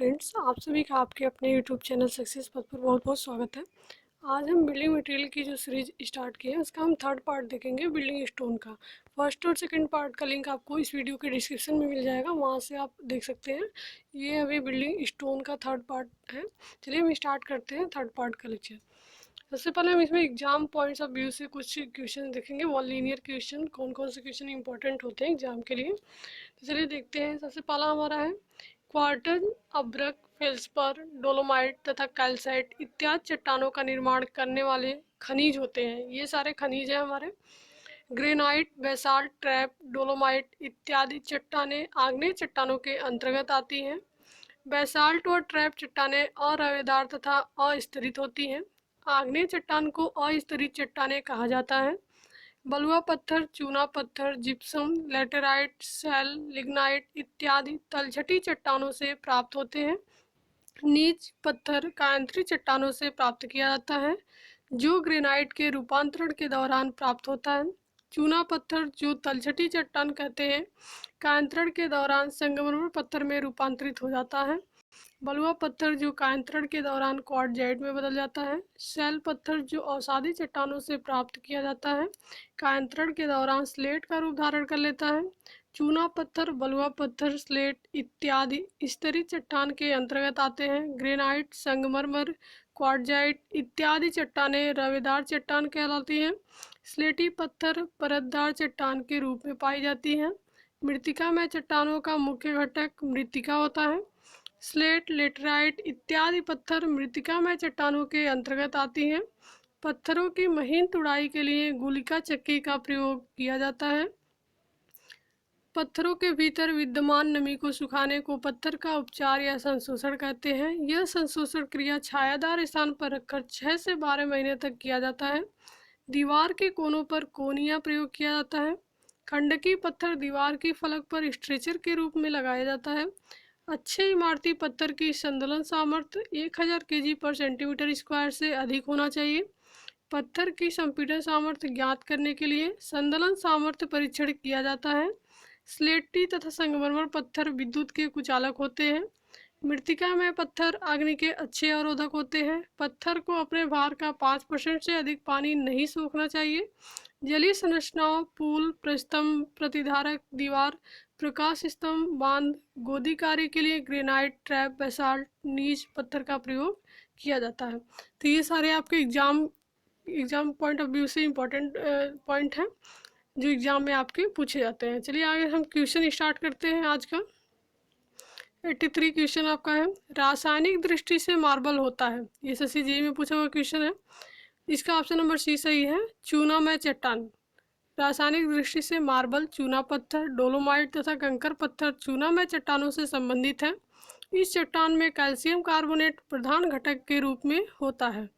Friends, आप सभी का आपके अपने यूट्यूब चैनल सक्सेस पथ पर बहुत बहुत स्वागत है। आज हम बिल्डिंग मटेरियल की जो सीरीज स्टार्ट की है उसका हम थर्ड पार्ट देखेंगे, बिल्डिंग स्टोन का। फर्स्ट और सेकंड पार्ट का लिंक आपको इस वीडियो के डिस्क्रिप्शन में मिल जाएगा, वहां से आप देख सकते हैं। ये अभी बिल्डिंग स्टोन का थर्ड पार्ट है। चलिए हम स्टार्ट करते हैं थर्ड पार्ट का लेक्चर। सबसे पहले हम इसमें एग्जाम पॉइंट्स ऑफ व्यू से कुछ क्वेश्चन देखेंगे, वन लीनियर क्वेश्चन, कौन कौन से क्वेश्चन इंपॉर्टेंट होते हैं एग्जाम के लिए। तो चलिए देखते हैं। सबसे पहला हमारा है क्वार्टज, अभ्रक, फेल्सपर, डोलोमाइट तथा कैल्साइट इत्यादि चट्टानों का निर्माण करने वाले खनिज होते हैं। ये सारे खनिज हैं हमारे। ग्रेनाइट, बेसाल्ट, ट्रैप, डोलोमाइट इत्यादि चट्टानें आग्नेय चट्टानों के अंतर्गत आती हैं। बेसाल्ट और ट्रैप चट्टानें अरवेदार तथा अस्तरित होती हैं। आग्नेय चट्टान को अस्तरित चट्टानें कहा जाता है। बलुआ पत्थर, चूना पत्थर, जिप्सम, लेटेराइट, सेल, लिग्नाइट इत्यादि तलछटी चट्टानों से प्राप्त होते हैं। नीच पत्थर कायांतरित चट्टानों से प्राप्त किया जाता है, जो ग्रेनाइट के रूपांतरण के दौरान प्राप्त होता है। चूना पत्थर, जो तलछटी चट्टान कहते हैं, कायांतरण के दौरान संगमरमर पत्थर में रूपांतरित हो जाता है। बलुआ पत्थर, जो कायांतरण के दौरान क्वार्टजाइट में बदल जाता है। शैल पत्थर, जो अवसादी चट्टानों से प्राप्त किया जाता है, कायांतरण के दौरान स्लेट का रूप धारण कर लेता है। चूना पत्थर, बलुआ पत्थर, स्लेट इत्यादि स्तरित चट्टान के अंतर्गत आते हैं। ग्रेनाइट, संगमरमर, क्वार्टजाइट इत्यादि चट्टानें रवेदार चट्टान कहलाती हैं। स्लेटी पत्थर परतदार चट्टान के रूप में पाई जाती हैं। मृत्तिका में चट्टानों का मुख्य घटक मृत्तिका होता है। स्लेट, लेटराइट इत्यादि पत्थर मृत्तिका में चट्टानों के अंतर्गत आती हैं। पत्थरों की महीन तुड़ाई के लिए गुलिका चक्की का प्रयोग किया जाता है। पत्थरों के भीतर विद्यमान नमी को सुखाने को पत्थर का उपचार या संशोषण कहते हैं। यह संशोषण क्रिया छायादार स्थान पर रखकर 6 से 12 महीने तक किया जाता है। दीवार के कोनों पर कोनिया प्रयोग किया जाता है। खंडकी पत्थर दीवार की फलक पर स्ट्रेचर के रूप में लगाया जाता है। अच्छे इमारती पत्थर की संदलन सामर्थ्य 1000 kg पर सेंटीमीटर स्क्वायर से अधिक होना चाहिए। पत्थर की संपीड़न सामर्थ्य ज्ञात करने के लिए संदलन सामर्थ्य परीक्षण किया जाता है। स्लेटी तथा संगमरमर पत्थर विद्युत के कुचालक होते हैं। मृत्तिका में पत्थर अग्नि के अच्छे अवरोधक होते हैं। पत्थर को अपने भार का 5% से अधिक पानी नहीं सोखना चाहिए। जलीय संरचनाओं, पुल, प्रस्तंभ, प्रतिधारक दीवार, प्रकाश स्तंभ, बांध, गोदी कार्य के लिए ग्रेनाइट, ट्रैप, बेसाल्ट, नीच पत्थर का प्रयोग किया जाता है। तो ये सारे आपके एग्जाम पॉइंट ऑफ व्यू से इम्पोर्टेंट पॉइंट हैं जो एग्जाम में आपके पूछे जाते हैं। चलिए आगे हम क्वेश्चन स्टार्ट करते हैं आज का। 83 क्वेश्चन आपका है, रासायनिक दृष्टि से मार्बल होता है। ये SSC में पूछा हुआ क्वेश्चन है। इसका ऑप्शन नंबर सी सही है, चूना में चट्टान। रासायनिक दृष्टि से मार्बल, चूना पत्थर, डोलोमाइट तथा कंकर पत्थर चूना में चट्टानों से संबंधित है। इस चट्टान में कैल्शियम कार्बोनेट प्रधान घटक के रूप में होता है।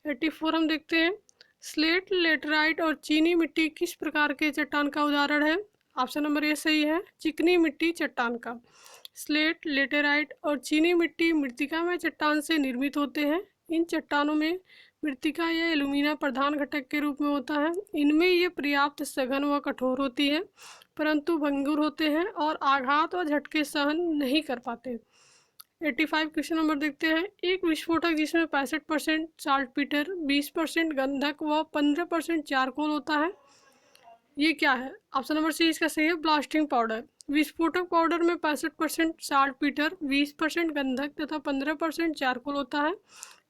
84 हम देखते हैं, स्लेट, लेटराइट और चीनी मिट्टी किस प्रकार के चट्टान का उदाहरण है। ऑप्शन नंबर ए सही है, चिकनी मिट्टी चट्टान का। स्लेट, लेटेराइट और चीनी मिट्टी मृत्तिका में चट्टान से निर्मित होते हैं। इन चट्टानों में मृत्तिका या एल्यूमिना प्रधान घटक के रूप में होता है। इनमें ये पर्याप्त सघन व कठोर होती है, परंतु भंगुर होते हैं और आघात व झटके सहन नहीं कर पाते। 85 क्वेश्चन नंबर देखते हैं, एक विस्फोटक जिसमें 65% साल्टपीटर, 20% गंधक व 15% चारकोल होता है, ये क्या है। ऑप्शन नंबर सी इसका सही है, ब्लास्टिंग पाउडर। विस्फोटक पाउडर में 65% साल्टपीटर, 20% गंधक तथा 15% चारकोल होता है।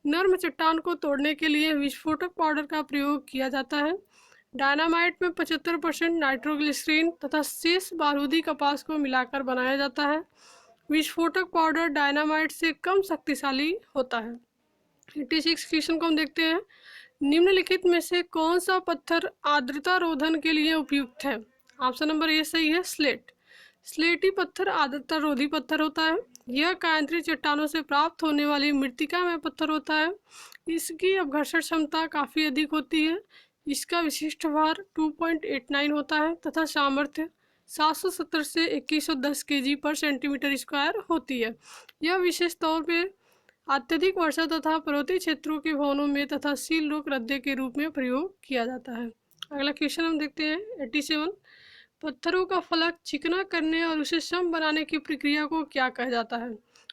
नर्म चट्टान को तोड़ने के लिए विस्फोटक पाउडर का प्रयोग किया जाता है। डायनामाइट में 75% नाइट्रोग्लिसरीन तथा शेष बारूदी कपास को मिलाकर बनाया जाता है। विस्फोटक पाउडर डायनामाइट से कम शक्तिशाली होता है। 86 क्वेश्चन को हम देखते हैं, निम्नलिखित में से कौन सा पत्थर आर्द्रता रोधन के लिए उपयुक्त है। ऑप्शन नंबर ए सही है, स्लेट। स्लेटी पत्थर आर्द्रता रोधी पत्थर होता है। यह कायांतरित चट्टानों से प्राप्त होने वाली मृत्तिका में पत्थर होता है। इसकी अपघर्षण क्षमता काफ़ी अधिक होती है। इसका विशिष्ट भार 2.89 होता है तथा सामर्थ्य 770 से 2110 kg पर सेंटीमीटर स्क्वायर होती है। यह विशेष तौर पर अत्यधिक वर्षा तथा पर्वतीय क्षेत्रों के भवनों में तथा सील रोक रद्दे के रूप में प्रयोग किया जाता है। अगला क्वेश्चन हम देखते हैं, 87, पत्थरों का फलक चिकना करने और उसे सम बनाने की प्रक्रिया को क्या कहा जाता है।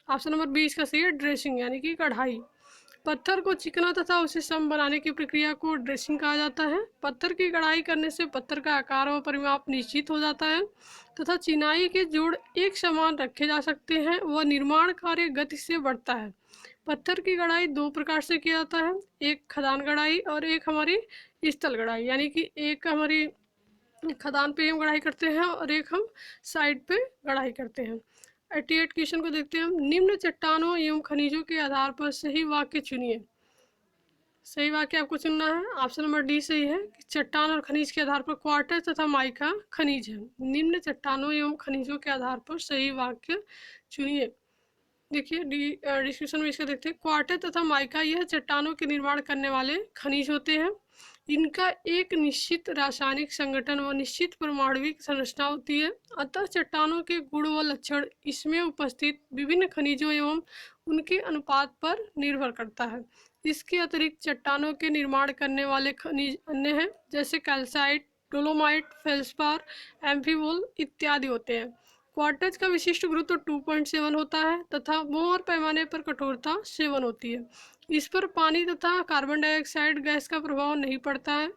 ऑप्शन नंबर बी इसका सही है, ड्रेसिंग यानी कि कढ़ाई। पत्थर को चिकना तथा उसे सम बनाने की प्रक्रिया को ड्रेसिंग कहा जाता है। पत्थर की कढ़ाई करने से पत्थर का आकार व परिमाप निश्चित हो जाता है तथा चिनाई के जोड़ एक समान रखे जा सकते हैं व निर्माण कार्य गति से बढ़ता है। पत्थर की कढ़ाई दो प्रकार से किया जाता है, एक खदान कढ़ाई और एक हमारी स्थल कढ़ाई, यानी कि एक हमारी खदान पे हम कढ़ाई करते हैं और एक हम साइड पे कढ़ाई करते हैं। 88 क्वेश्चन को देखते हैं हम। निम्न चट्टानों एवं खनिजों के आधार पर सही वाक्य चुनिए। सही वाक्य आपको चुनना है। ऑप्शन नंबर डी सही है कि चट्टान और खनिज के आधार पर क्वार्टज तथा माइका खनिज है। निम्न चट्टानों एवं खनिजों के आधार पर सही वाक्य चुनिए। देखिए डिस्क्रिप्शन में इसका देखते हैं। क्वार्टज तथा माइका यह चट्टानों के निर्माण करने वाले खनिज होते हैं। इनका एक निश्चित रासायनिक संगठन व निश्चित परमाणुविक संरचना होती है, अतः चट्टानों के गुण व लक्षण इसमें उपस्थित विभिन्न खनिजों एवं उनके अनुपात पर निर्भर करता है। इसके अतिरिक्त चट्टानों के निर्माण करने वाले खनिज अन्य हैं, जैसे कैल्साइट, डोलोमाइट, फेल्सपार, एम्फीवोल इत्यादि होते हैं। क्वार्टज का विशिष्ट गुरुत्व 2.7 होता है तथा मोहर पैमाने पर कठोरता 7 होती है। इस पर पानी तथा कार्बन डाइऑक्साइड गैस का प्रभाव नहीं पड़ता है।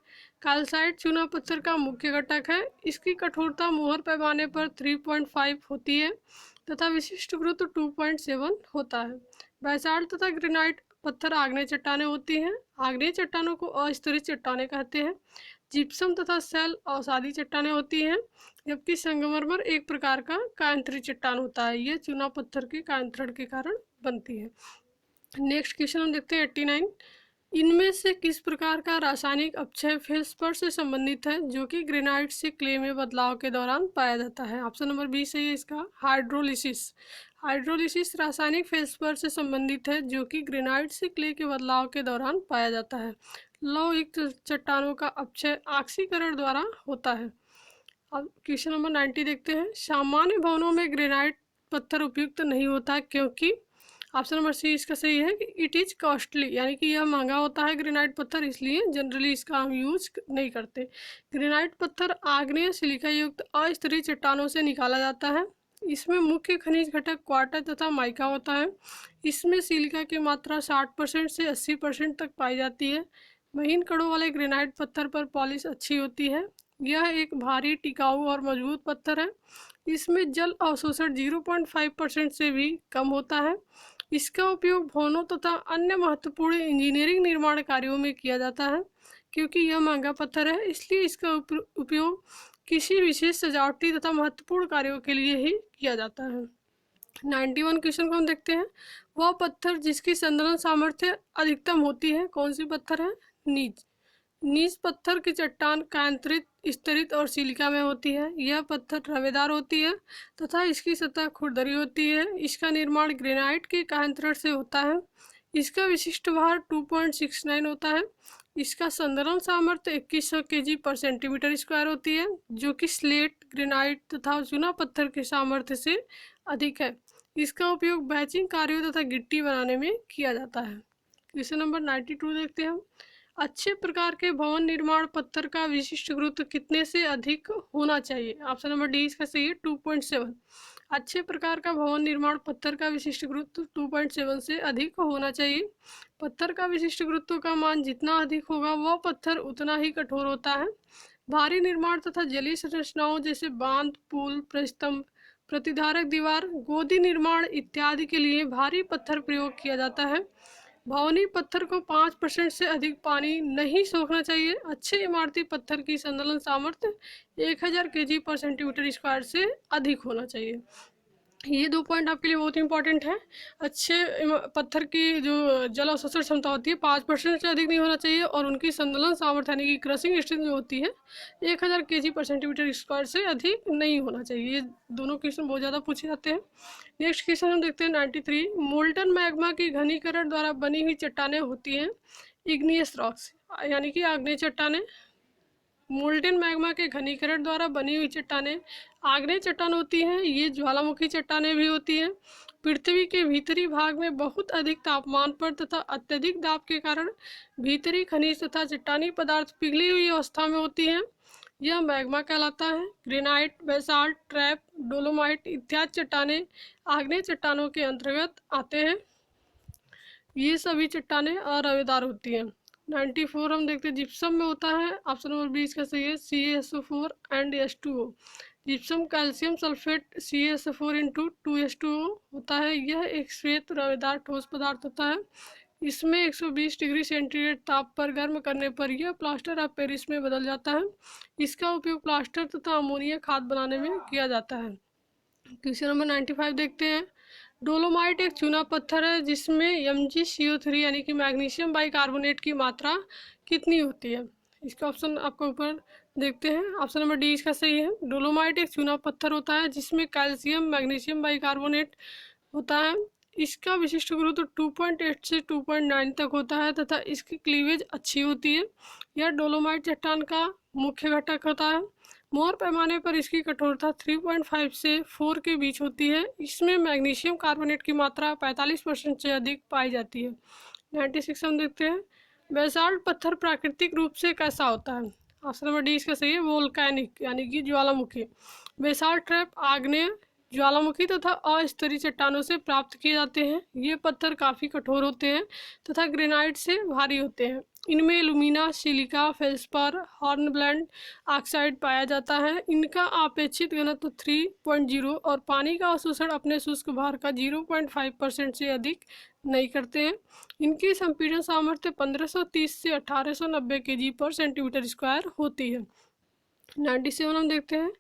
कैल्साइट चूना पत्थर का मुख्य घटक है। इसकी कठोरता मोहर पैमाने पर 3.5 होती है तथा विशिष्ट गुरुत्व 2.7 होता है। बैसाल्ट तथा ग्रेनाइट पत्थर आग्नेय चट्टानें होती हैं। आग्नेय चट्टानों को अस्तरित चट्टानें कहते हैं। जिप्सम तथा सेल अवसादी चट्टानें होती हैं, जबकि संगमरमर एक प्रकार का कायांतरित चट्टान होता है। यह चूना पत्थर के कायांतरण के कारण बनती है। नेक्स्ट क्वेश्चन हम देखते हैं 89। इनमें से किस प्रकार का रासायनिक अपक्षय फेल्सपार से संबंधित है जो कि ग्रेनाइट से क्ले में बदलाव के दौरान पाया जाता है? ऑप्शन नंबर बी सही है इसका, हाइड्रोलिसिस। हाइड्रोलिसिस रासायनिक फेल्सपार से संबंधित है जो कि ग्रेनाइट से क्ले के बदलाव के दौरान पाया जाता है। लौहयुक्त चट्टानों का अपक्षय ऑक्सीकरण द्वारा होता है। अब क्वेश्चन नंबर 90 देखते हैं। सामान्य भवनों में ग्रेनाइट पत्थर उपयुक्त नहीं होता क्योंकि ऑप्शन नंबर सी इसका सही है कि इट इज़ कॉस्टली, यानी कि यह महंगा होता है ग्रेनाइट पत्थर, इसलिए जनरली इसका हम यूज नहीं करते। ग्रेनाइट पत्थर आग्नेय सिलिका युक्त अस्तरीय चट्टानों से निकाला जाता है। इसमें मुख्य खनिज घटक क्वार्टज तथा माइका होता है। इसमें सिलिका की मात्रा 60% से 80% तक पाई जाती है। महीन कणों वाले ग्रेनाइट पत्थर पर पॉलिश अच्छी होती है। यह एक भारी, टिकाऊ और मजबूत पत्थर है। इसमें जल अवशोषण 0.5% से भी कम होता है। इसका उपयोग भवनों तथा अन्य महत्वपूर्ण इंजीनियरिंग निर्माण कार्यों में किया जाता है। क्योंकि यह महंगा पत्थर है, इसलिए इसका उपयोग किसी विशेष सजावटी तथा महत्वपूर्ण कार्यों के लिए ही किया जाता है। 91 क्वेश्चन को हम देखते हैं। वह पत्थर जिसकी संदर्भ सामर्थ्य अधिकतम होती है कौन सी पत्थर है? नीज। नीज पत्थर की चट्टान कायांतरित, स्तरित और सिलिका में होती है। यह पत्थर रवेदार होती है तथा इसकी सतह खुरदरी होती है। इसका निर्माण ग्रेनाइट के कायांतरण से होता है। इसका विशिष्ट भार 2.69 होता है। इसका संदर्भ सामर्थ्य 2100 kg/cm² होती है, जो कि स्लेट, ग्रेनाइट तथा चूना पत्थर के सामर्थ्य से अधिक है। इसका उपयोग बैचिंग कार्यों तथा गिट्टी बनाने में किया जाता है। क्वेश्चन नंबर 92 देखते हैं हम। अच्छे प्रकार के भवन निर्माण पत्थर का विशिष्ट गुरुत्व कितने से अधिक होना चाहिए? ऑप्शन नंबर डी इसका सही है, 2.7। अच्छे प्रकार का भवन निर्माण पत्थर का विशिष्ट गुरुत्व 2.7 से अधिक होना चाहिए। पत्थर का विशिष्ट गुरुत्व का मान जितना अधिक होगा वह पत्थर उतना ही कठोर होता है। भारी निर्माण तथा जलीय संरचनाओं जैसे बांध, पुल, प्रस्तंभ, प्रतिधारक दीवार, गोदी निर्माण इत्यादि के लिए भारी पत्थर प्रयोग किया जाता है। भवनी पत्थर को 5% से अधिक पानी नहीं सोखना चाहिए। अच्छे इमारती पत्थर की संदलन सामर्थ्य 1000 kg/cm² से अधिक होना चाहिए। ये 2 पॉइंट आपके लिए बहुत इंपॉर्टेंट है। अच्छे पत्थर की जो जल अवशोषण क्षमता होती है 5% से अधिक नहीं होना चाहिए और उनकी संदलन सामर्थ्य यानी कि क्रशिंग स्ट्रेंथ जो होती है 1000 kg/cm² से अधिक नहीं होना चाहिए। ये दोनों क्वेश्चन बहुत ज़्यादा पूछे जाते हैं। नेक्स्ट क्वेश्चन हम देखते हैं 93। मोल्टन मैग्मा की घनीकरण द्वारा बनी हुई चट्टानें होती हैं इग्नियस रॉक्स, यानी कि आग्नेय चट्टानें। मोल्टेन मैग्मा के घनीकरण द्वारा बनी हुई चट्टानें आग्नेय चट्टान होती हैं। ये ज्वालामुखी चट्टानें भी होती हैं। पृथ्वी के भीतरी भाग में बहुत अधिक तापमान पर तथा अत्यधिक दाब के कारण भीतरी खनिज तथा चट्टानी पदार्थ पिघली हुई अवस्था में होती हैं। यह मैग्मा कहलाता है। ग्रेनाइट, बेसाल्ट, ट्रैप, डोलोमाइट इत्यादि चट्टानें आग्नेय चट्टानों के अंतर्गत आते हैं। ये सभी चट्टानें अरवेदार होती हैं। 94 हम देखते हैं जिप्सम में होता है। ऑप्शन नंबर 20 का सही है CaSO4 and H2O। Gypsum calcium sulphate CaSO4 into 2H2O होता है। यह एक श्वेत रवेदार ठोस पदार्थ होता है। इसमें 120 डिग्री सेंटीग्रेड ताप पर गर्म करने पर यह प्लास्टर ऑफ पेरिस में बदल जाता है। इसका उपयोग प्लास्टर तथा अमोनिया खाद बनाने में किया जाता है। क्वेश्चन नंबर 95 देखते हैं। डोलोमाइट एक चूना पत्थर है जिसमें MgCO3 यानी कि मैग्नीशियम बाइकार्बोनेट की मात्रा कितनी होती है। इसका ऑप्शन आपको ऊपर देखते हैं। ऑप्शन नंबर डी इसका सही है। डोलोमाइट एक चूना पत्थर होता है जिसमें कैल्शियम मैग्नीशियम बाइकार्बोनेट होता है। इसका विशिष्ट गुरुत्व 2.8 से 2.9 तक होता है तथा इसकी क्लीवेज अच्छी होती है। यह डोलोमाइट चट्टान का मुख्य घटक होता है। मोर पैमाने पर इसकी कठोरता 3.5 से 4 के बीच होती है। इसमें मैग्नीशियम कार्बोनेट की मात्रा 45% से अधिक पाई जाती है। 96 हम देखते हैं। बेसाल्ट पत्थर प्राकृतिक रूप से कैसा होता है। ऑप्शन नंबर डी इसका सही है। वोल्केनिक यानी कि ज्वालामुखी। बेसाल्ट ट्रैप आग्नेय ज्वालामुखी तथा अस्तरीय चट्टानों से प्राप्त किए जाते हैं। ये पत्थर काफ़ी कठोर होते हैं तथा ग्रेनाइट से भारी होते हैं। इनमें एल्यूमिना, सिलिका, फेल्सपर, हॉर्नब्लैंड ऑक्साइड पाया जाता है। इनका अपेक्षित घनत्व 3.0 और पानी का अवशोषण अपने शुष्क भार का 0.5% से अधिक नहीं करते हैं। इनकी संपीड़न सामर्थ्य 1530 से 1890 kg/cm² होती है। 97 हम देखते हैं।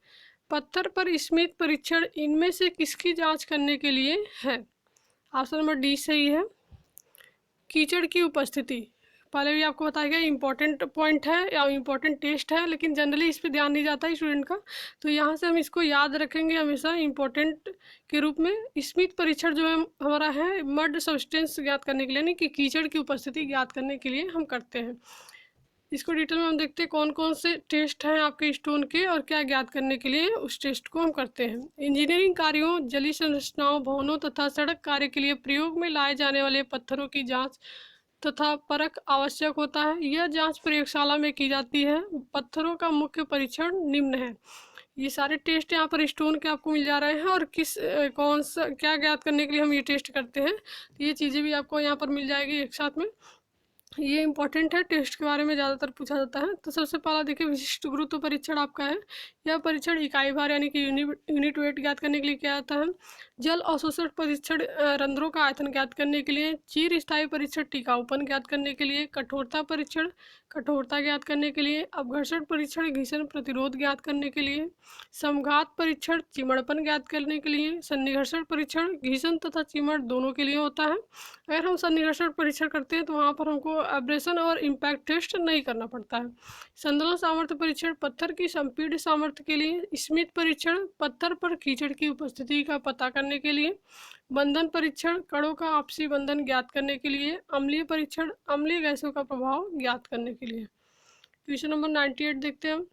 पत्थर पर स्मिथ परीक्षण इनमें से किसकी जांच करने के लिए है। ऑप्शन नंबर डी सही है। कीचड़ की उपस्थिति। पहले भी आपको बताया गया इंपॉर्टेंट पॉइंट है या इंपॉर्टेंट टेस्ट है, लेकिन जनरली इस पर ध्यान नहीं जाता है स्टूडेंट का, तो यहाँ से हम इसको याद रखेंगे हमेशा इंपॉर्टेंट के रूप में। स्मिथ परीक्षण जो है हमारा है मड सब्सटेंस ज्ञात करने के लिए, यानी कि कीचड़ की उपस्थिति ज्ञात करने के लिए हम करते हैं। इसको डिटेल में हम देखते हैं कौन कौन से टेस्ट हैं आपके स्टोन के और क्या ज्ञात करने के लिए उस टेस्ट को हम करते हैं। इंजीनियरिंग कार्यों, जलीय संरचनाओं, भवनों तथा सड़क कार्य के लिए प्रयोग में लाए जाने वाले पत्थरों की जांच तथा परख आवश्यक होता है। यह जांच प्रयोगशाला में की जाती है। पत्थरों का मुख्य परीक्षण निम्न है। ये सारे टेस्ट यहाँ पर स्टोन के आपको मिल जा रहे हैं और किस कौन सा क्या ज्ञात करने के लिए हम ये टेस्ट करते हैं, ये चीज़ें भी आपको यहाँ पर मिल जाएगी एक साथ में। ये इंपॉर्टेंट है, टेस्ट के बारे में ज़्यादातर पूछा जाता है। तो सबसे पहला देखिए विशिष्ट गुरुत्व परीक्षण आपका है। यह परीक्षण इकाई भार यानी कि यूनिट वेट ज्ञात करने के लिए किया जाता है। जल अवशोषण परीक्षण रंध्रों का आयतन ज्ञात करने के लिए। चीर स्थायी परीक्षण टिकाऊपन ज्ञात करने के लिए। कठोरता परीक्षण कठोरता ज्ञात करने के लिए। अपघर्षण परीक्षण घर्षण प्रतिरोध ज्ञात करने के लिए। समघात परीक्षण चिमड़पन ज्ञात करने के लिए। सन्निघर्षण परीक्षण घर्षण तथा चिमड़ दोनों के लिए होता है। अगर हम सन्निघर्षण परीक्षण करते हैं तो वहाँ पर हमको एब्रेशन और इम्पैक्ट टेस्ट नहीं करना पड़ता है। संतुलन सामर्थ्य परीक्षण पत्थर की संपीड़ित सामर्थ्य के लिए। स्मिथ परीक्षण पत्थर पर कीचड़ की उपस्थिति का पता करने के लिए। बंधन परीक्षण कणों का आपसी बंधन ज्ञात करने के लिए। अम्लीय परीक्षण अम्लीय गैसों का प्रभाव ज्ञात करने के लिए। क्वेश्चन नंबर 98 देखते हैं हम।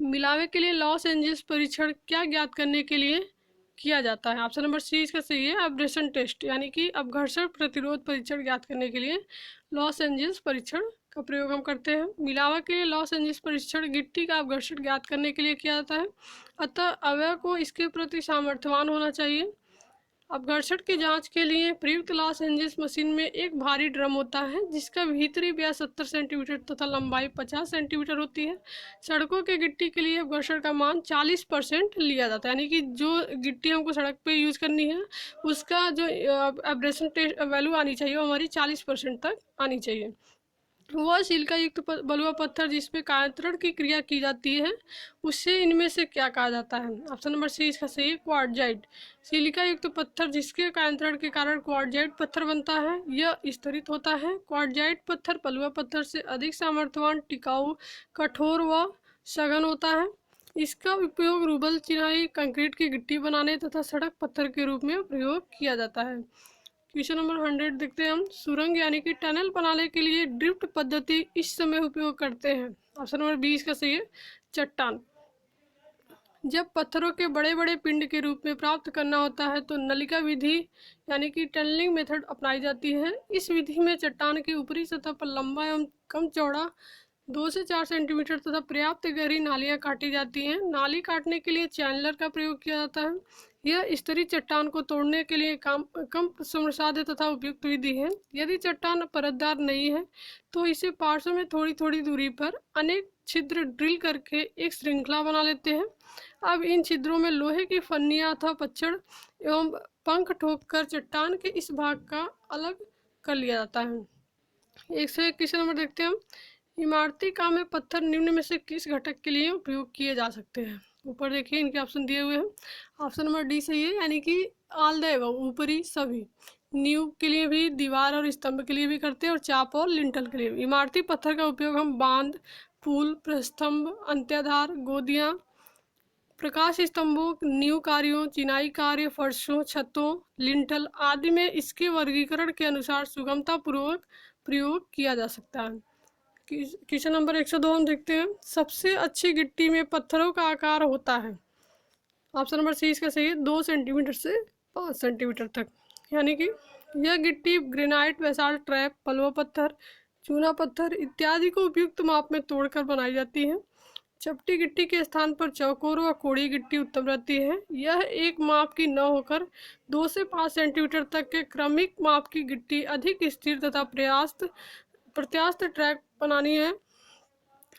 मिलावे के लिए लॉस एंजल्स परीक्षण क्या ज्ञात करने के लिए किया जाता है। ऑप्शन नंबर सी इसका सही है। एब्रेशन टेस्ट यानी कि अपघर्षण प्रतिरोध परीक्षण ज्ञात करने के लिए लॉस एंजल्स परीक्षण का प्रयोग हम करते हैं। मिलावा के लिए लॉस एंजल्स परीक्षण गिट्टी का अपघर्षण ज्ञात करने के लिए किया जाता है। अतः अवयव को इसके प्रति सामर्थ्यवान होना चाहिए। अपघर्षण की जांच के लिए प्रयुक्त लॉस एंजल्स मशीन में एक भारी ड्रम होता है जिसका भीतरी व्यास 70 सेंटीमीटर तथा लंबाई 50 सेंटीमीटर होती है। सड़कों के गिट्टी के लिए अपघर्षण का मान 40% लिया जाता है, यानी कि जो गिट्टी हमको सड़क पे यूज करनी है उसका जो एब्रेशन टेस्ट वैल्यू आनी चाहिए वो हमारी 40% तक आनी चाहिए। वह सिलिका युक्त बलुआ पत्थर जिसमें कायांतरण की क्रिया की जाती है उससे इनमें से क्या कहा जाता है। ऑप्शन नंबर सी इसका सही है। क्वार्टजाइट सिलिका युक्त पत्थर जिसके कायांतरण के कारण क्वार्टजाइट पत्थर बनता है। यह स्तरित होता है। क्वार्टजाइट पत्थर बलुआ पत्थर से अधिक सामर्थ्यवान, टिकाऊ, कठोर व सघन होता है। इसका उपयोग रूबल, चिनाई, कंक्रीट की गिट्टी बनाने तथा सड़क पत्थर के रूप में प्रयोग किया जाता है। क्वेश्चन नंबर 100 देखते हैं हम। सुरंग यानी कि टनल बनाने के लिए ड्रिफ्ट पद्धति इस समय उपयोग करते हैं। ऑप्शन नंबर 20 का सही है। चट्टान जब पत्थरों के बड़े बड़े पिंड के रूप में प्राप्त करना होता है तो नलिका विधि यानी कि टनलिंग मेथड अपनाई जाती है। इस विधि में चट्टान की ऊपरी सतह पर लंबा एवं कम चौड़ा 2 से 4 सेंटीमीटर तथा पर्याप्त गहरी नालियां काटी जाती हैं। नाली काटने के लिए चैनलर का प्रयोग किया जाता है। यह स्तरीय चट्टान को तोड़ने के लिए कम श्रमसाध्य तथा उपयुक्त विधि है। यदि चट्टान परतदार नहीं है तो इसे पार्श्व में थोड़ी थोड़ी दूरी पर अनेक छिद्र ड्रिल करके एक श्रृंखला बना लेते हैं। अब इन छिद्रों में लोहे की फन्नियां अथवा पच्छड़ एवं पंख ठोककर चट्टान के इस भाग का अलग कर लिया जाता है। 101 क्वेश्चन नंबर देखते हैं हम। इमारती काम में पत्थर निम्न में से किस घटक के लिए उपयोग किए जा सकते हैं? ऊपर देखिए इनके ऑप्शन दिए हुए हैं। ऑप्शन नंबर डी सही है, यानी कि ऑल द एबव, ऊपरी सभी। नींव के लिए भी, दीवार और स्तंभ के लिए भी करते हैं, और चाप और लिंटल के लिए भी। इमारती पत्थर का उपयोग हम बांध, पुल, प्रस्तंभ, अंत्याधार, गोदियां, प्रकाश स्तंभों, नींव कार्यों, चिनाई कार्य, फर्शों, छतों, लिंटल आदि में इसके वर्गीकरण के अनुसार सुगमता पूर्वक प्रयोग किया जा सकता है। क्वेश्चन नंबर 102 हम देखते हैं। सबसे अच्छी गिट्टी में पत्थरों का आकार होता है? ऑप्शन नंबर सी इसका सही है, 2 सेंटीमीटर से 5 सेंटीमीटर तक। यानी कि यह गिट्टी ग्रेनाइट, बेसाल्ट, ट्रैप, बलुआ पत्थर, चूना पत्थर इत्यादि को उपयुक्त माप में तोड़कर बनाई जाती है। चपटी गिट्टी के स्थान पर चौकोर व कोड़ी गिट्टी उत्तम रहती है। यह एक माप की न होकर 2 से 5 सेंटीमीटर तक के क्रमिक माप की गिट्टी अधिक स्थिर तथा प्रत्यास्थ ट्रैक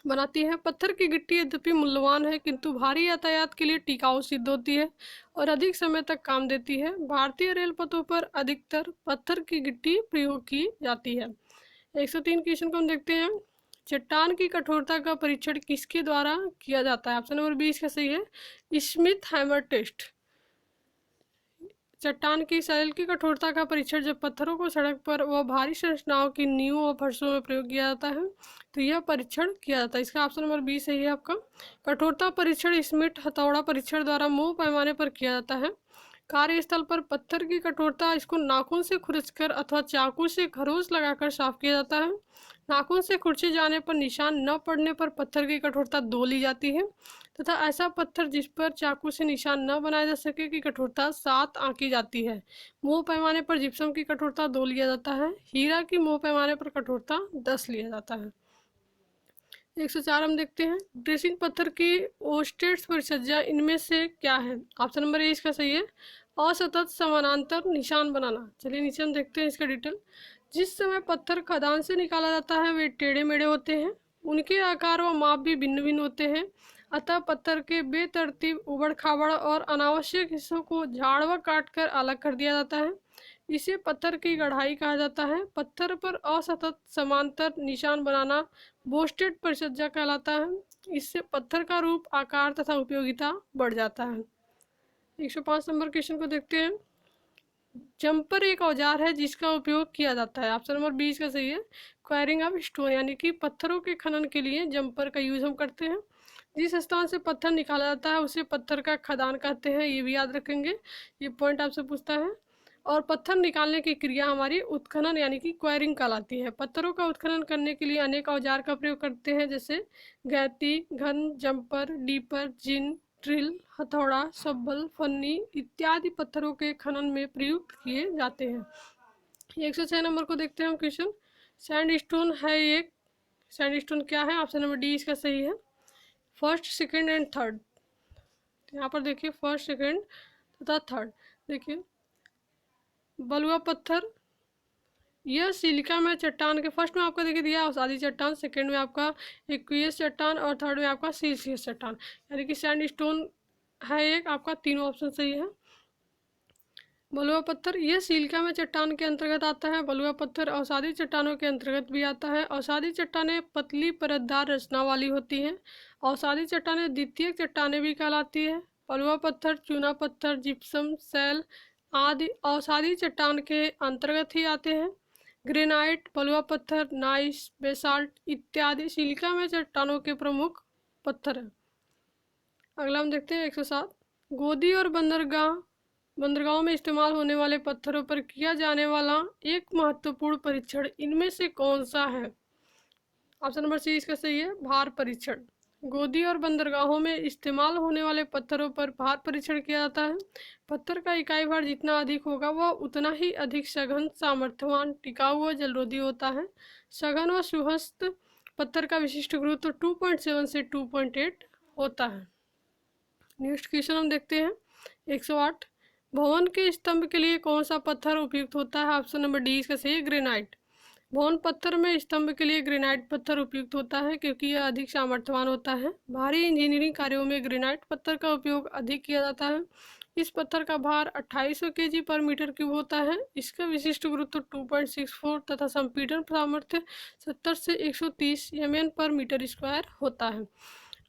बनाती है। पत्थर की गिट्टी यद्यपि मूल्यवान है किंतु भारी यातायात के लिए टिकाऊ सिद्ध होती है और अधिक समय तक काम देती है। भारतीय रेल पथों पर अधिकतर पत्थर की गिट्टी प्रयोग की जाती है। 103 क्वेश्चन को हम देखते हैं। चट्टान की कठोरता का परीक्षण किसके द्वारा किया जाता है? ऑप्शन नंबर 20 का सही है, स्मिथ हैमर टेस्ट। चट्टान की सैल की कठोरता का परीक्षण जब पत्थरों को सड़क पर व भारी संरचनाओं की नींव व फर्शों में प्रयोग किया जाता है तो यह परीक्षण किया जाता है। इसका ऑप्शन नंबर 20 सही है आपका। कठोरता परीक्षण स्मिथ हथौड़ा परीक्षण द्वारा मुंह पैमाने पर किया जाता है। कार्यस्थल पर पत्थर की कठोरता इसको नाखून से खुरचकर अथवा चाकू से खरोंच लगाकर साफ किया जाता है। नाखून से खुरचे जाने पर निशान न पड़ने पर पत्थर की कठोरता 2 ली जाती है तथा ऐसा पत्थर जिस पर चाकू से निशान न बनाया जा सके की कठोरता 7 आंकी जाती है। मुंह पैमाने पर जिप्सम की कठोरता 2 लिया जाता है। हीरा की मुंह पैमाने पर कठोरता 10 लिया जाता है। 104 हम देखते हैं। ड्रेसिंग पत्थर की ओस्टेट्स परिसज्जा इनमें से क्या है? ऑप्शन नंबर ए इसका सही है, असतत समानांतर निशान बनाना। चलिए नीचे हम देखते हैं इसका डिटेल। जिस समय पत्थर खदान से निकाला जाता है वे टेढ़े मेढ़े होते हैं, उनके आकार व माप भी भिन्न भिन्न होते हैं। अतः पत्थर के बेतरतीब, उबड़ खाबड़ और अनावश्यक हिस्सों को झाड़ व काट कर अलग कर दिया जाता है। इसे पत्थर की गढ़ाई कहा जाता है। पत्थर पर असतत समांतर निशान बनाना बोस्टेड परिसज्जा कहलाता है। इससे पत्थर का रूप, आकार तथा उपयोगिता बढ़ जाता है। 105 नंबर क्वेश्चन को देखते हैं। जंपर एक औजार है जिसका उपयोग किया जाता है। ऑप्शन नंबर 20 का सही है, क्वायरिंग ऑफ स्टोन, यानी कि पत्थरों के खनन के लिए जंपर का यूज हम करते हैं। जिस स्थान से पत्थर निकाला जाता है उसे पत्थर का खदान कहते हैं, ये भी याद रखेंगे, ये पॉइंट आपसे पूछता है। और पत्थर निकालने की क्रिया हमारी उत्खनन यानी कि क्वायरिंग कहलाती है। पत्थरों का उत्खनन करने के लिए अनेक औजार का प्रयोग करते हैं, जैसे गैती, घन, जंपर, डीपर, जिन, ड्रिल, हथौड़ा, शब्बल, फन्नी इत्यादि पत्थरों के खनन में प्रयुक्त किए जाते हैं। 106 नंबर को देखते हैं हम क्वेश्चन। सैंडस्टोन है एक, सैंडस्टोन क्या है? ऑप्शन नंबर डी इसका सही है, फर्स्ट, सेकंड एंड थर्ड। यहाँ पर देखिए फर्स्ट, सेकंड तथा थर्ड। देखिए बलुआ पत्थर, यह सिलिका में चट्टान के फर्स्ट में आपका देखिए दिया औषधि चट्टान, सेकंड में आपका एक्वियस चट्टान और थर्ड में आपका सिलिशियस चट्टान, यानी कि सैंडस्टोन है एक, आपका तीनों ऑप्शन सही है। बलुआ पत्थर यह सिलिका में चट्टान के अंतर्गत आता है। बलुआ पत्थर औषधि चट्टानों के अंतर्गत भी आता है। औषधि चट्टानें पतली परतदार रचना वाली होती हैं। औषधि चट्टानें द्वितीयक चट्टानें भी कहलाती है। बलुआ पत्थर, चूना पत्थर, जिप्सम, सैल आदि औषधि चट्टान के अंतर्गत ही आते हैं। ग्रेनाइट, बलुआ पत्थर, नाइस, बेसाल्ट इत्यादि सिलिका में चट्टानों के प्रमुख पत्थर हैं। अगला हम देखते हैं 107। गोदी और बंदरगाहों में इस्तेमाल होने वाले पत्थरों पर किया जाने वाला एक महत्वपूर्ण परीक्षण इनमें से कौन सा है? ऑप्शन नंबर सी इसका सही है, भार परीक्षण। गोदी और बंदरगाहों में इस्तेमाल होने वाले पत्थरों पर भार परीक्षण किया जाता है। पत्थर का इकाई भार जितना अधिक होगा वह उतना ही अधिक सघन, सामर्थ्यवान, टिकाऊ व जलरोधी होता है। सघन व सुहस्त पत्थर का विशिष्ट गुरुत्व 2.7 से 2.8 होता है। नेक्स्ट क्वेश्चन हम देखते हैं 108। भवन के स्तंभ के लिए कौन सा पत्थर उपयुक्त होता है? ऑप्शन नंबर डी इसका सही है, ग्रेनाइट। भवन पत्थर में स्तंभ के लिए ग्रेनाइट पत्थर उपयुक्त होता है क्योंकि यह अधिक सामर्थ्यवान होता है। भारी इंजीनियरिंग कार्यों में ग्रेनाइट पत्थर का उपयोग अधिक किया जाता है। इस पत्थर का भार 2800 kg पर मीटर क्यूब होता है। इसका विशिष्ट गुरुत्व 2.64 तथा संपीड़न सामर्थ्य 70 से 130 mn पर मीटर स्क्वायर होता है।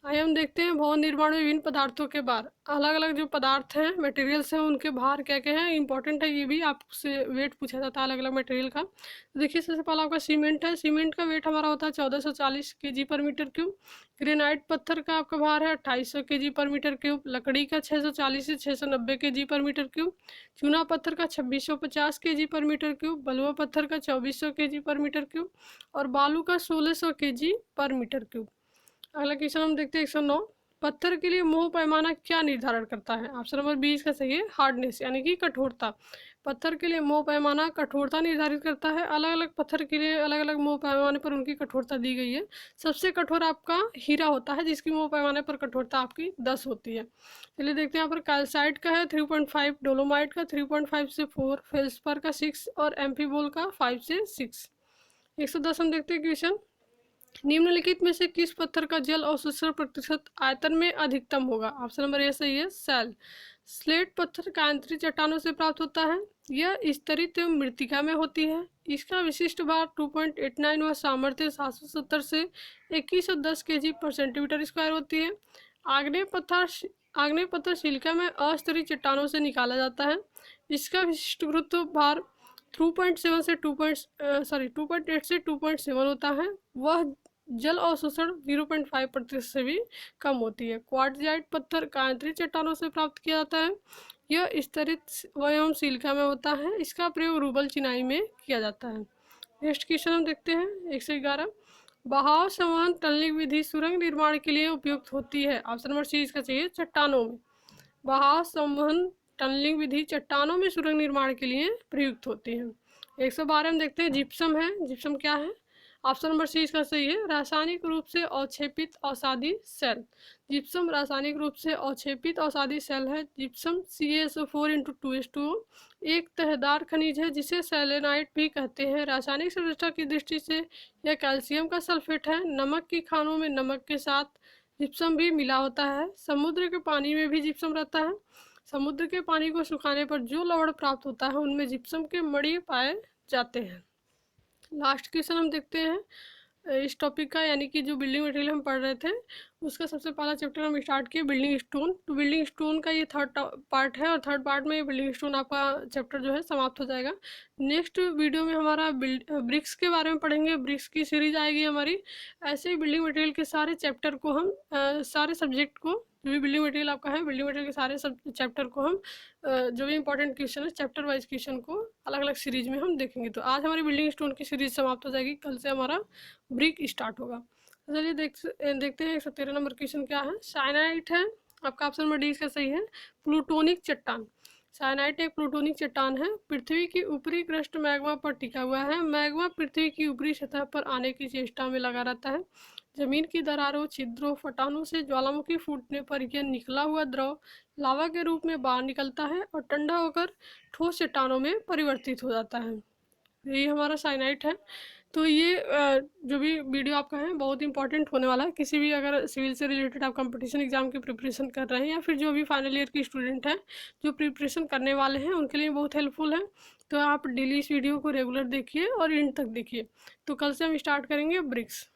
आइए हम देखते हैं भवन निर्माण में विभिन्न पदार्थों के भार। अलग अलग जो पदार्थ हैं, मटेरियल्स हैं, उनके भार क्या क्या हैं, इंपॉर्टेंट है। ये भी आपसे वेट पूछा जाता है अलग अलग मटेरियल का। तो देखिए सबसे पहला आपका सीमेंट है। सीमेंट का वेट हमारा होता है 1440 kg पर मीटर क्यूब। ग्रेनाइट पत्थर का आपका भार है 2800 kg पर मीटर क्यूब। लकड़ी का 640 से 690 kg पर मीटर क्यूब। चूना पत्थर का 2650 kg पर मीटर क्यूब। बलुआ पत्थर का 2400 kg पर मीटर क्यूब और बालू का 1600 kg पर मीटर क्यूब। अगला क्वेश्चन हम देखते हैं 109। पत्थर के लिए मोह पैमाना क्या निर्धारण करता है? ऑप्शन नंबर बी इसका सही है, हार्डनेस यानी कि कठोरता। पत्थर के लिए मोह पैमाना कठोरता निर्धारित करता है। अलग अलग पत्थर के लिए अलग अलग मोह पैमाने पर उनकी कठोरता दी गई है। सबसे कठोर आपका हीरा होता है जिसकी मोह पैमाने पर कठोरता आपकी 10 होती है। चलिए देखते हैं यहाँ पर कैल्साइट का है 3.5, डोलोमाइट का 3.5 से 4, फेल्सपर का 6 और एम्फीबोल का 5 से 6। 110 हम देखते हैं क्वेश्चन। निम्नलिखित में से किस पत्थर का जल अवशोषण प्रतिशत आयतन में अधिकतम होगा? ऑप्शन नंबर ए सही है, सैल। स्लेट पत्थर कांतरी चट्टानों से प्राप्त होता है। यह स्तरित एवं मृत्तिका में होती है। इसका विशिष्ट भार 2.89 व सामर्थ्य 770 से 2110 kg पर सेंटीमीटर स्क्वायर होती है। आग्नेय पत्थर सिलिका में अस्तरित चट्टानों से निकाला जाता है। इसका विशिष्ट गुरुत्व भार 2.8 से 2.7 होता है। वह जल अवशोषण 0.5% से भी कम होती है। क्वार्टजाइट पत्थर कांतरी चट्टानों से प्राप्त किया जाता है। यह स्तरित एवं सिलिका में होता है। इसका प्रयोग रूबल चिनाई में किया जाता है। नेक्स्ट क्वेश्चन हम देखते हैं 111। बहाव संवहन टनलिंग विधि सुरंग निर्माण के लिए उपयुक्त होती है। ऑप्शन नंबर सी इसका चाहिए, चट्टानों में। बहाव संवहन टनलिंग विधि चट्टानों में सुरंग निर्माण के लिए प्रयुक्त होती है। 112 हम देखते हैं जिप्सम है। जिप्सम क्या है? ऑप्शन नंबर सी इसका सही है, रासायनिक रूप से अवक्षेपित अवसादी सेल। जिप्सम रासायनिक रूप से अवक्षेपित अवसादी सेल है। जिप्सम CaSO4 एक तहदार खनिज है जिसे सेलेनाइट भी कहते हैं। रासायनिक संरचना की दृष्टि से यह कैल्शियम का सल्फेट है। नमक की खानों में नमक के साथ जिप्सम भी मिला होता है। समुद्र के पानी में भी जिप्सम रहता है। समुद्र के पानी को सुखाने पर जो लवण प्राप्त होता है उनमें जिप्सम के मणि पाए जाते हैं। लास्ट क्वेश्चन हम देखते हैं इस टॉपिक का, यानी कि जो बिल्डिंग मटेरियल हम पढ़ रहे थे उसका सबसे पहला चैप्टर हम स्टार्ट किए बिल्डिंग स्टोन। तो बिल्डिंग स्टोन का ये थर्ड पार्ट है और थर्ड पार्ट में बिल्डिंग स्टोन आपका चैप्टर जो है समाप्त हो जाएगा। नेक्स्ट वीडियो में हमारा ब्रिक्स के बारे में पढ़ेंगे। ब्रिक्स की सीरीज आएगी हमारी। ऐसे ही बिल्डिंग मटेरियल के सारे चैप्टर को हम सारे सब्जेक्ट को, जो भी बिल्डिंग मटेरियल आपका है, बिल्डिंग मटेरियल के सारे सब चैप्टर को हम जो भी इंपॉर्टेंट क्वेश्चन है चैप्टर वाइज क्वेश्चन को अलग अलग सीरीज में हम देखेंगे। तो आज हमारी बिल्डिंग स्टोन की सीरीज समाप्त हो जाएगी। कल से हमारा ब्रिक स्टार्ट होगा। चलिए देखते हैं 113 नंबर क्वेश्चन क्या है। साइनाइट है आपका, ऑप्शन नंबर डी इसका सही है, प्लूटोनिक चट्टान। साइनाइट एक प्लूटोनिक चट्टान है। पृथ्वी की ऊपरी क्रस्ट मैग्मा पर टिका हुआ है। मैग्मा पृथ्वी की ऊपरी सतह पर आने की चेष्टा में लगा रहता है। जमीन की दरारों, छिद्रों, फटानों से ज्वालामुखी फूटने पर यह निकला हुआ द्रव लावा के रूप में बाहर निकलता है और ठंडा होकर ठोस चट्टानों में परिवर्तित हो जाता है। यही हमारा साइनाइट है। तो ये जो भी वीडियो आपका है बहुत इंपॉर्टेंट होने वाला है। किसी भी अगर सिविल से रिलेटेड आप कंपटीशन एग्जाम की प्रिपरेशन कर रहे हैं या फिर जो भी फाइनल ईयर की स्टूडेंट हैं जो प्रिपरेशन करने वाले हैं उनके लिए बहुत हेल्पफुल है। तो आप डेली इस वीडियो को रेगुलर देखिए और एंड तक देखिए। तो कल से हम स्टार्ट करेंगे ब्रिक्स।